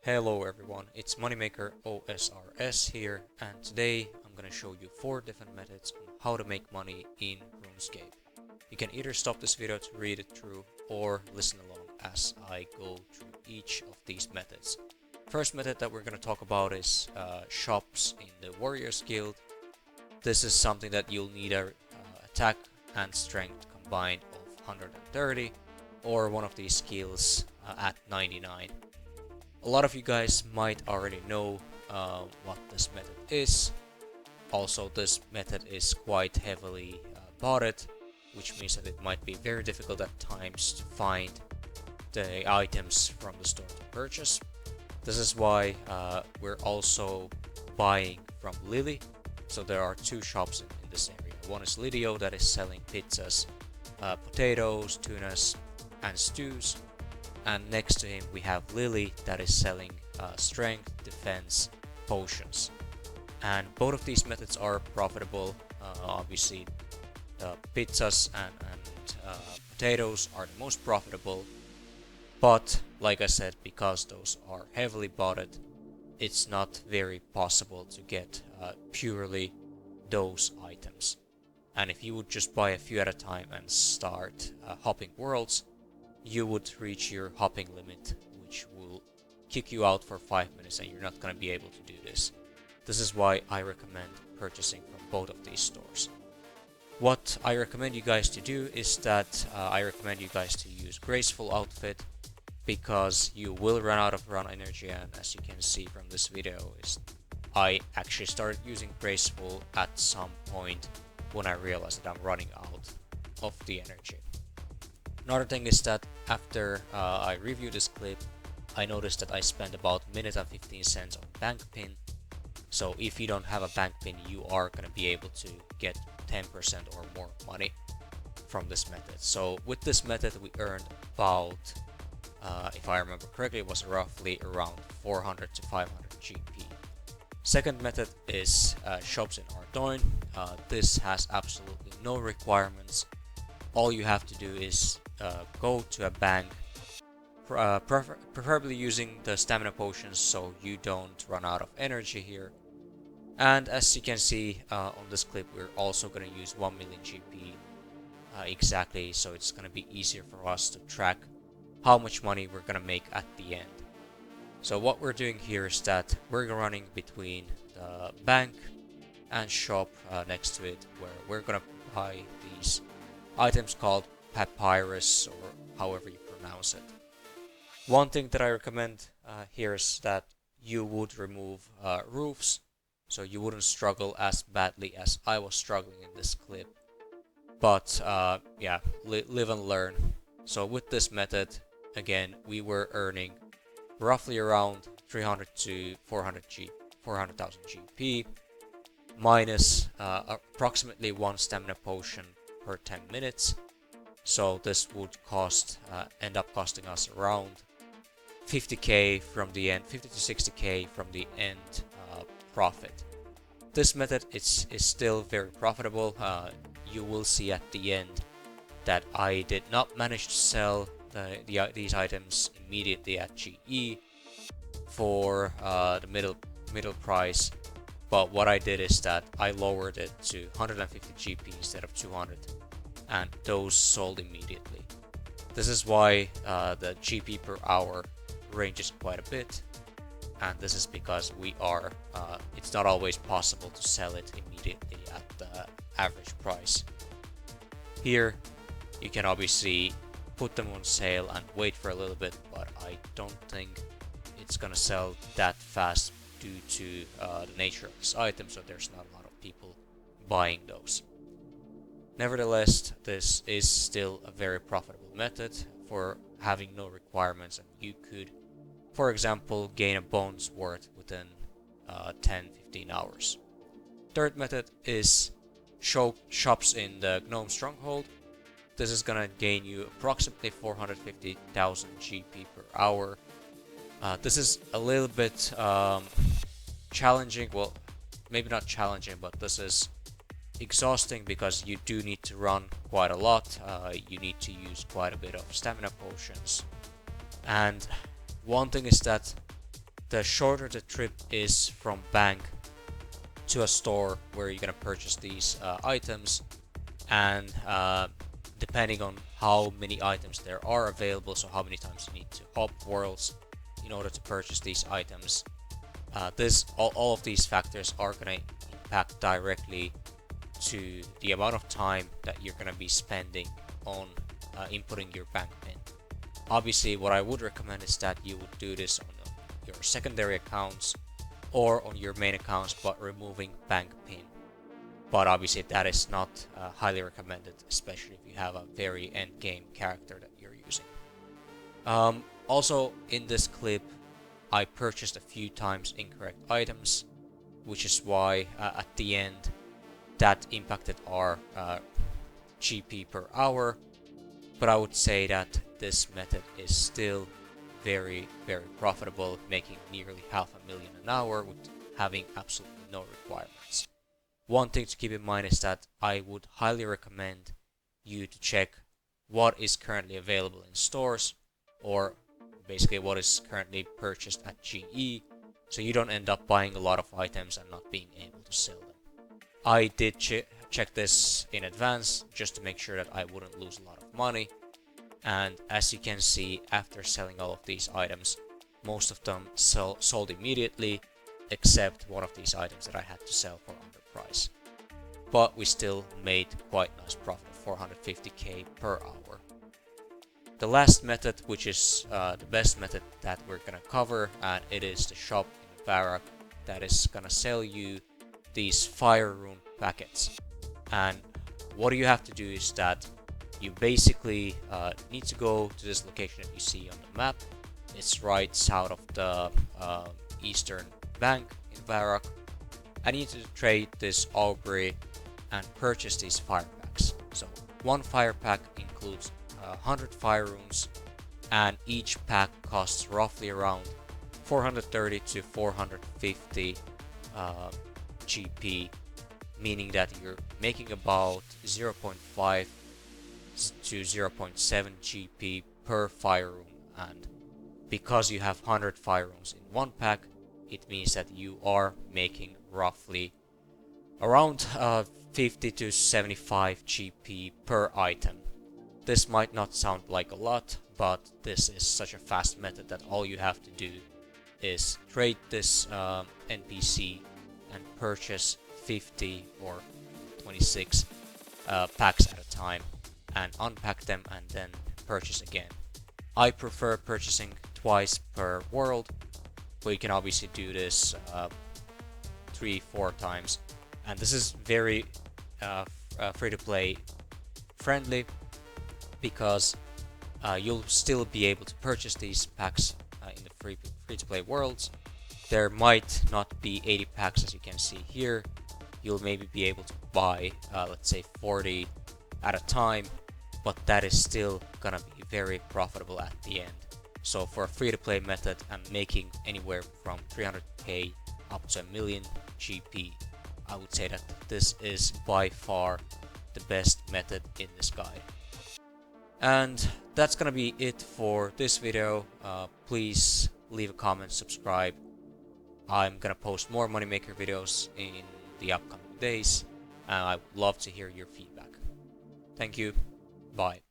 Hello everyone, it's Moneymaker OSRS here, and today I'm gonna show you 4 different methods on how to make money in RuneScape. You can either stop this video to read it through or listen along as I go through each of these methods. First method that we're gonna talk about is shops in the Warriors Guild. This is something that you'll need a attack and strength combined of 130 or one of these skills at 99. A lot of you guys might already know what this method is. Also, this method is quite heavily botted, which means that it might be very difficult at times to find the items from the store to purchase. This is why we're also buying from Lily. So there are 2 shops in this area. One is Lidio that is selling pizzas, potatoes, tunas, and stews. And next to him we have Lily that is selling strength, defense, potions. And both of these methods are profitable. Obviously the pizzas and potatoes are the most profitable. But like I said, because those are heavily botted, it's not very possible to get purely those items. And if you would just buy a few at a time and start hopping worlds, you would reach your hopping limit, which will kick you out for 5 minutes and you're not going to be able to do this. This is why I recommend purchasing from both of these stores. What I recommend you guys to do is that I recommend you guys to use Graceful Outfit, because you will run out of run energy, and as you can see from this video, I actually started using Graceful at some point when I realized that I'm running out of the energy. Another thing is that after I reviewed this clip, I noticed that I spent about a minute and 15 cents on bank pin. So if you don't have a bank pin, you are going to be able to get 10% or more money from this method. So with this method we earned about, if I remember correctly, it was roughly around 400 to 500 GP. Second method is shops in Ardoin. This has absolutely no requirements. All you have to do is go to a bank, preferably using the stamina potions so you don't run out of energy here. And as you can see on this clip, we're also going to use 1 million GP exactly, so it's going to be easier for us to track how much money we're going to make at the end. So what we're doing here is that we're running between the bank and shop next to it, where we're going to buy these items called papyrus, or however you pronounce it. One thing that I recommend here is that you would remove roofs, so you wouldn't struggle as badly as I was struggling in this clip. But yeah, live and learn. So with this method, again, we were earning roughly around 300 to 400,000 GP, minus approximately 1 stamina potion per 10 minutes. So this would end up costing us around 50k from the end, 50 to 60k from the end profit. This method is still very profitable. You will see at the end that I did not manage to sell these items immediately at GE for the middle price. But what I did is that I lowered it to 150 GP instead of 200, and those sold immediately. This is why the GP per hour ranges quite a bit, and this is because it's not always possible to sell it immediately at the average price. Here you can obviously put them on sale and wait for a little bit, but I don't think it's gonna sell that fast due to the nature of this item, so there's not a lot of people buying those. Nevertheless, this is still a very profitable method for having no requirements, and you could, for example, gain a bonus worth within 10-15 hours. Third method is shops in the Gnome Stronghold. This is gonna gain you approximately 450,000 GP per hour. This is a little bit challenging, well, maybe not challenging, but this is exhausting because you do need to run quite a lot. You need to use quite a bit of stamina potions, and one thing is that the shorter the trip is from bank to a store where you're gonna purchase these items, and depending on how many items there are available, so how many times you need to hop worlds in order to purchase these items, all of these factors are gonna impact directly to the amount of time that you're gonna be spending on inputting your bank pin. Obviously, what I would recommend is that you would do this on your secondary accounts or on your main accounts, but removing bank pin. But obviously that is not highly recommended, especially if you have a very end game character that you're using. Also, in this clip, I purchased a few times incorrect items, which is why at the end that impacted our GP per hour. But I would say that this method is still very, very profitable, making nearly $500,000 an hour with having absolutely no requirements. One thing to keep in mind is that I would highly recommend you to check what is currently available in stores, or basically what is currently purchased at GE, so you don't end up buying a lot of items and not being able to sell them. I did check this in advance just to make sure that I wouldn't lose a lot of money, and as you can see, after selling all of these items, most of them sold immediately, except one of these items that I had to sell for underprice. But we still made quite nice profit of 450k per hour. The last method, which is the best method that we're gonna cover, and it is the shop in Varrock that is gonna sell you these fire rune packets. And what you have to do is that you basically need to go to this location that you see on the map. It's right south of the eastern bank in Varrock. I need to trade this Aubrey and purchase these fire packs. So one fire pack includes 100 fire runes, and each pack costs roughly around 430 to 450 GP, meaning that you're making about 0.5 to 0.7 GP per fire rune. And because you have 100 fire runes in one pack, it means that you are making roughly around 50 to 75 GP per item. This might not sound like a lot, but this is such a fast method that all you have to do is trade this NPC and purchase 50 or 26 packs at a time, and unpack them and then purchase again. I prefer purchasing twice per world, but you can obviously do this 3-4 times, and this is very free-to-play friendly, because you'll still be able to purchase these packs in the free-to-play worlds. There might not be 80 packs as you can see here. You'll maybe be able to buy let's say 40 at a time, but that is still gonna be very profitable at the end. So for a free-to-play method, I'm making anywhere from 300k up to 1 million GP. I would say that this is by far the best method in this guide. And that's gonna be it for this video. Please leave a comment, subscribe. I'm gonna post more Moneymaker videos in the upcoming days, and I would love to hear your feedback. Thank you. Bye.